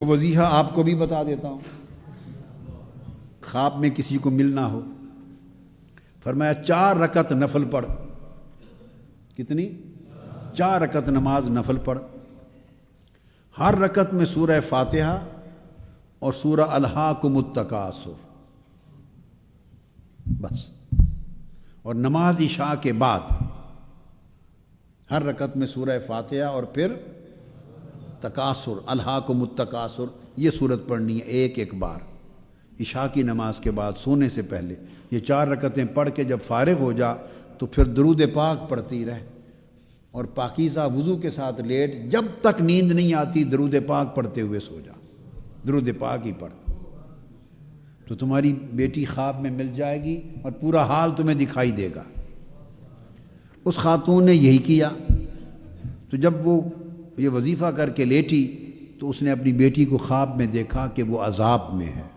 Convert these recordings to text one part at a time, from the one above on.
وظیفہ آپ کو بھی بتا دیتا ہوں، خواب میں کسی کو ملنا ہو، فرمایا 4 رکعت نفل پڑھ۔ کتنی؟ 4 رکعت نماز نفل پڑھ، ہر رکعت میں سورہ فاتحہ اور سورہ الہاکم التکاثر، بس۔ اور نماز عشاء کے بعد ہر رکعت میں سورہ فاتحہ اور پھر تکاثر، الہاکم التکاثر، یہ سورت پڑھنی ہے ایک بار عشاء کی نماز کے بعد سونے سے پہلے۔ یہ 4 رکعتیں پڑھ کے جب فارغ ہو جا تو پھر درود پاک پڑھتی رہ اور پاکیزہ وضو کے ساتھ لیٹ، جب تک نیند نہیں آتی درود پاک پڑھتے ہوئے سو جا، درود پاک ہی پڑھ، تو تمہاری بیٹی خواب میں مل جائے گی اور پورا حال تمہیں دکھائی دے گا۔ اس خاتون نے یہی کیا، تو جب وہ یہ وظیفہ کر کے لیٹی تو اس نے اپنی بیٹی کو خواب میں دیکھا کہ وہ عذاب میں ہے،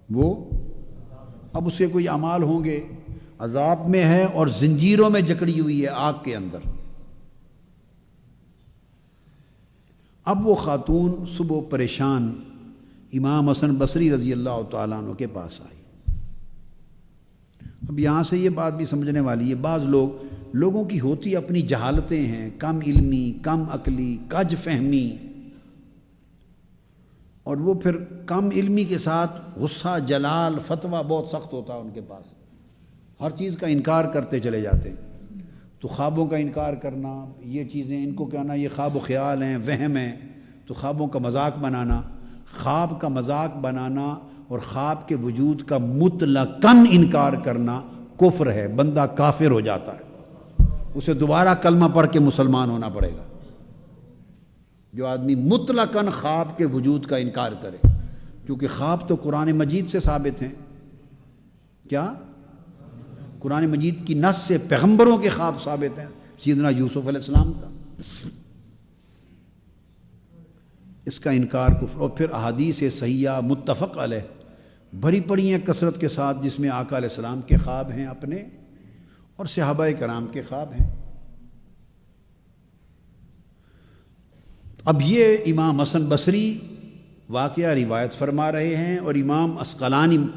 وہ اب اسے کوئی اعمال ہوں گے، عذاب میں ہے اور زنجیروں میں جکڑی ہوئی ہے آگ کے اندر۔ اب وہ خاتون صبح پریشان امام حسن بصری رضی اللہ تعالیٰ عنہ کے پاس آئی۔ اب یہاں سے یہ بات بھی سمجھنے والی ہے، بعض لوگوں کی ہوتی اپنی جہالتیں ہیں، کم علمی، کم عقلی، کج فہمی، اور وہ پھر کم علمی کے ساتھ غصہ، جلال، فتویٰ بہت سخت ہوتا ہے ان کے پاس، ہر چیز کا انکار کرتے چلے جاتے ہیں۔ تو خوابوں کا انکار کرنا، یہ چیزیں ان کو کہنا یہ خواب و خیال ہیں، وہم ہیں، تو خوابوں کا مذاق بنانا، خواب کا مذاق بنانا اور خواب کے وجود کا مطلقاً انکار کرنا کفر ہے، بندہ کافر ہو جاتا ہے، اسے دوبارہ کلمہ پڑھ کے مسلمان ہونا پڑے گا۔ جو آدمی مطلقاً خواب کے وجود کا انکار کرے، کیونکہ خواب تو قرآن مجید سے ثابت ہیں۔ کیا؟ قرآن مجید کی نص سے پیغمبروں کے خواب ثابت ہیں، سیدنا یوسف علیہ السلام کا، اس کا انکار کفر۔ اور پھر احادیث صحیحہ متفق علیہ بھری پڑی ہیں کثرت کے ساتھ، جس میں آقا علیہ السلام کے خواب ہیں اپنے اور صحابہ کرام کے خواب ہیں۔ اب یہ امام حسن بصری واقعہ روایت فرما رہے ہیں، اور امام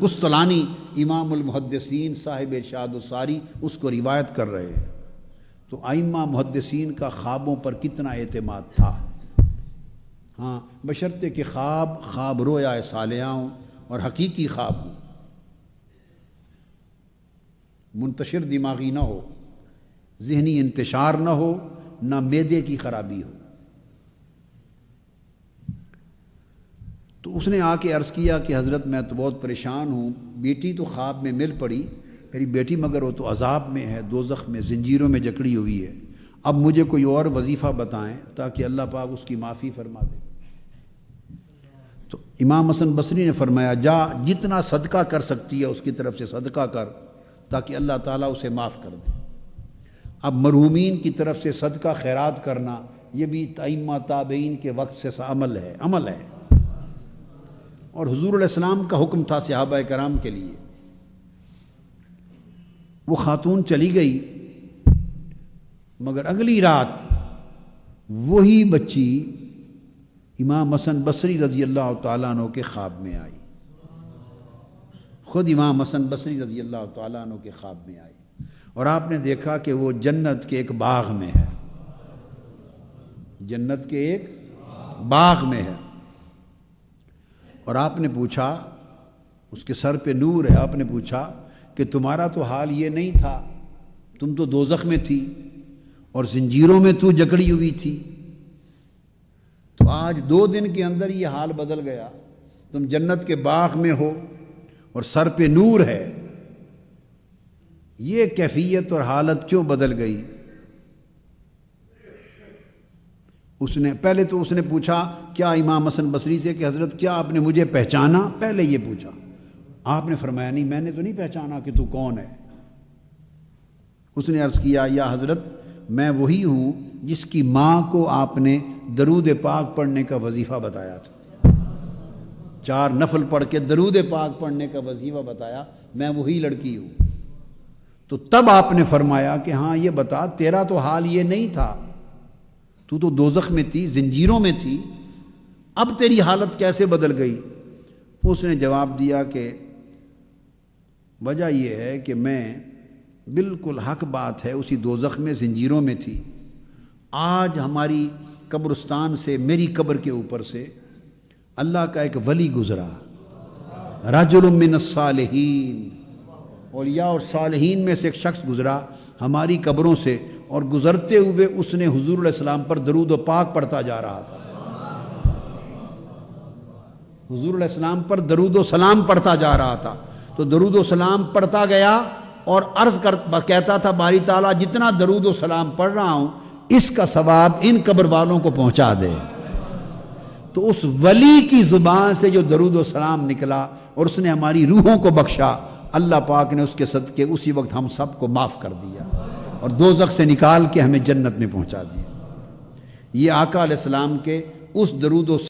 قسطلانی امام المحدثین صاحب ارشاد الساری اس کو روایت کر رہے ہیں۔ تو ائمہ محدثین کا خوابوں پر کتنا اعتماد تھا، ہاں، بشرطے کہ خواب رویا صالحہ ہوں اور حقیقی خواب ہوں، منتشر دماغی نہ ہو، ذہنی انتشار نہ ہو، نہ معدے کی خرابی ہو۔ تو اس نے آ کے عرض کیا کہ حضرت میں تو بہت پریشان ہوں، بیٹی تو خواب میں مل پڑی، میری بیٹی مگر وہ تو عذاب میں ہے، دوزخ میں زنجیروں میں جکڑی ہوئی ہے، اب مجھے کوئی اور وظیفہ بتائیں تاکہ اللہ پاک اس کی معافی فرما دے۔ تو امام حسن بصری نے فرمایا جا جتنا صدقہ کر سکتی ہے اس کی طرف سے صدقہ کر تاکہ اللہ تعالیٰ اسے معاف کر دے۔ اب مرحومین کی طرف سے صدقہ خیرات کرنا یہ بھی ائمہ تابعین کے وقت سے عمل ہے اور حضور علیہ السلام کا حکم تھا صحابہ کرام کے لیے۔ وہ خاتون چلی گئی، مگر اگلی رات وہی بچی امام حسن بصری رضی اللہ تعالیٰ عنہ کے خواب میں آئی، خود امام حسن بصری رضی اللہ تعالیٰ عنہ کے خواب میں آئی، اور آپ نے دیکھا کہ وہ جنت کے ایک باغ میں ہے، جنت کے ایک باغ میں ہے، اور آپ نے پوچھا، اس کے سر پہ نور ہے، آپ نے پوچھا کہ تمہارا تو حال یہ نہیں تھا، تم تو دوزخ میں تھی اور زنجیروں میں تو جکڑی ہوئی تھی، تو آج 2 دن کے اندر یہ حال بدل گیا، تم جنت کے باغ میں ہو اور سر پہ نور ہے، یہ کیفیت اور حالت کیوں بدل گئی؟ پہلے تو اس نے پوچھا کیا امام حسن بصری سے کہ حضرت کیا آپ نے مجھے پہچانا؟ پہلے یہ پوچھا، آپ نے فرمایا نہیں میں نے تو نہیں پہچانا کہ تو کون ہے۔ اس نے عرض کیا یا حضرت میں وہی ہوں جس کی ماں کو آپ نے درود پاک پڑھنے کا وظیفہ بتایا تھا، 4 نفل پڑھ کے درود پاک پڑھنے کا وظیفہ بتایا، میں وہی لڑکی ہوں۔ تو تب آپ نے فرمایا کہ ہاں یہ بتا تیرا تو حال یہ نہیں تھا، تو دوزخ میں تھی، زنجیروں میں تھی، اب تیری حالت کیسے بدل گئی؟ اس نے جواب دیا کہ وجہ یہ ہے کہ میں بالکل حق بات ہے اسی دوزخ میں زنجیروں میں تھی، آج ہماری قبرستان سے، میری قبر کے اوپر سے اللہ کا ایک ولی گزرا، رجل من الصالحین، اولیاء اور صالحین میں سے ایک شخص گزرا ہماری قبروں سے، اور گزرتے ہوئے اس نے حضور علیہ السلام پر درود و پاک پڑھتا جا رہا تھا، حضور علیہ السلام پر درود و سلام پڑھتا جا رہا تھا، تو درود و سلام پڑھتا گیا اور کہتا تھا باری تعالیٰ جتنا درود و سلام پڑھ رہا ہوں اس کا ثواب ان قبر والوں کو پہنچا دے۔ تو اس ولی کی زبان سے جو درود و سلام نکلا اور اس نے ہماری روحوں کو بخشا، اللہ پاک نے اس کے صدقے اسی وقت ہم سب کو معاف کر دیا اور دوزخ سے نکال کے ہمیں جنت میں پہنچا دیا۔ یہ آقا علیہ السلام کے اس درود و